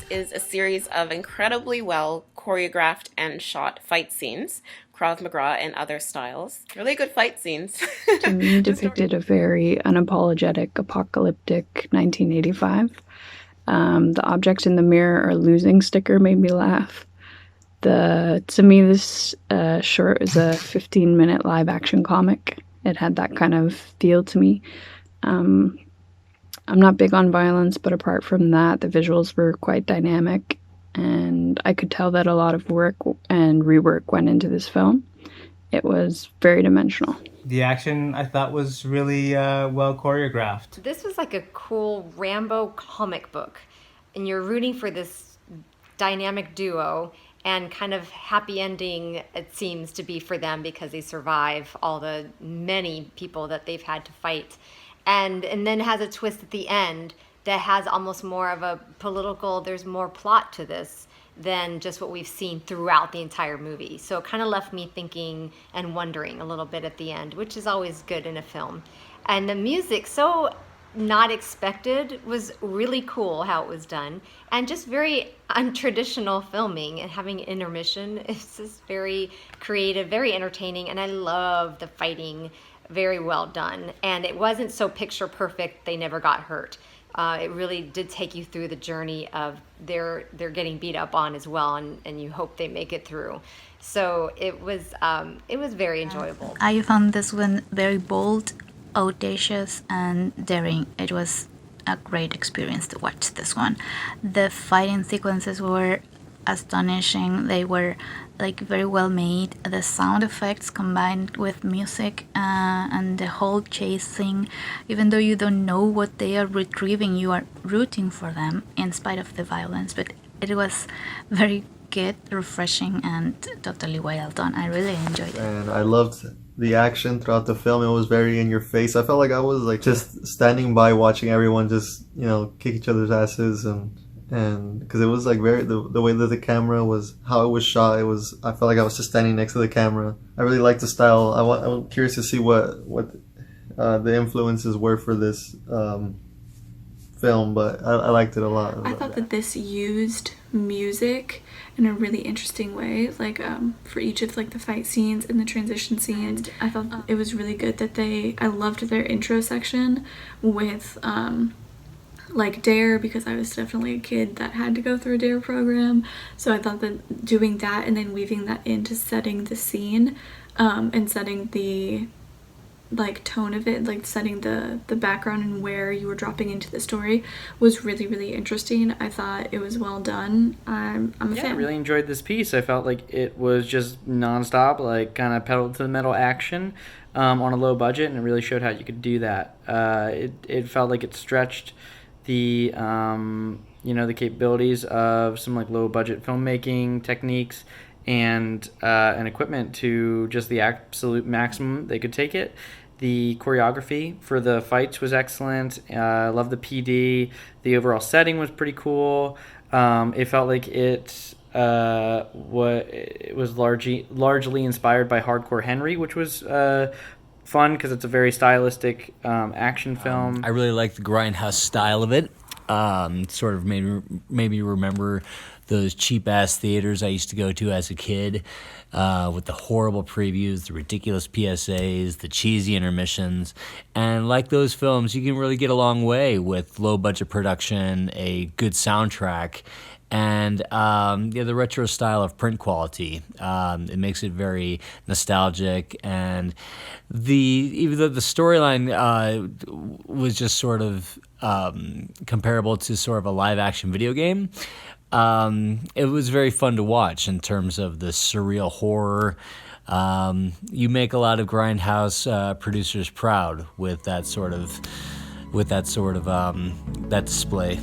is a series of incredibly well choreographed and shot fight scenes, Krav Maga and other styles. Really good fight scenes. To me, depicted a very unapologetic, apocalyptic 1985. The objects in the mirror are losing sticker made me laugh. To me, this short is a 15-minute live action comic. It had that kind of feel to me. I'm not big on violence, but apart from that, the visuals were quite dynamic, and I could tell that a lot of work and rework went into this film. It was very dimensional. The action I thought was really well choreographed. This was like a cool Rambo comic book, and you're rooting for this dynamic duo, and kind of happy ending it seems to be for them because they survive all the many people that they've had to fight. And then has a twist at the end that has almost more of a political, there's more plot to this than just what we've seen throughout the entire movie. So it kind of left me thinking and wondering a little bit at the end, which is always good in a film. And the music, so not expected, was really cool how it was done, and just very untraditional filming, and having intermission. It's just very creative, very entertaining, and I love the fighting. Very well done, and it wasn't so picture perfect they never got hurt. It really did take you through the journey of they're getting beat up on as well, and you hope they make it through. So it was very enjoyable. I found this one very bold, audacious, and daring. It was a great experience to watch this one. The fighting sequences were astonishing. They were like very well made. The sound effects combined with music and the whole chase thing, even though you don't know what they are retrieving, you are rooting for them in spite of the violence. But it was very good, refreshing, and totally well done. I really enjoyed it. And I loved the action throughout the film. It was very in your face. I felt like I was like just standing by watching everyone just, kick each other's asses, and because it was like very the way that the camera was, how it was shot, I felt like I was just standing next to the camera. I really liked the style. I'm curious to see what the influences were for this film, but I liked it a lot. I thought that this used music in a really interesting way, like for each of like the fight scenes and the transition scenes. I thought it was really good that I loved their intro section with like DARE, because I was definitely a kid that had to go through a DARE program. So I thought that doing that and then weaving that into setting the scene and setting the like tone of it, like setting the background and where you were dropping into the story was really, really interesting. I thought it was well done. I'm a fan. I really enjoyed this piece. I felt like it was just nonstop, like kind of pedal to the metal action on a low budget, and it really showed how you could do that. It felt like it stretched the the capabilities of some like low budget filmmaking techniques and equipment to just the absolute maximum they could take it. The choreography for the fights was excellent. I love the PD. The overall setting was pretty cool. It felt like it was largely inspired by Hardcore Henry, which was fun because it's a very stylistic action film. I really like the grindhouse style of it. Sort of made me remember those cheap-ass theaters I used to go to as a kid, with the horrible previews, the ridiculous PSAs, the cheesy intermissions. And like those films, you can really get a long way with low-budget production, a good soundtrack, and the retro style of print quality. It makes it very nostalgic, and even though the storyline was just sort of comparable to sort of a live-action video game, it was very fun to watch in terms of the surreal horror. You make a lot of grindhouse producers proud with that sort of that display.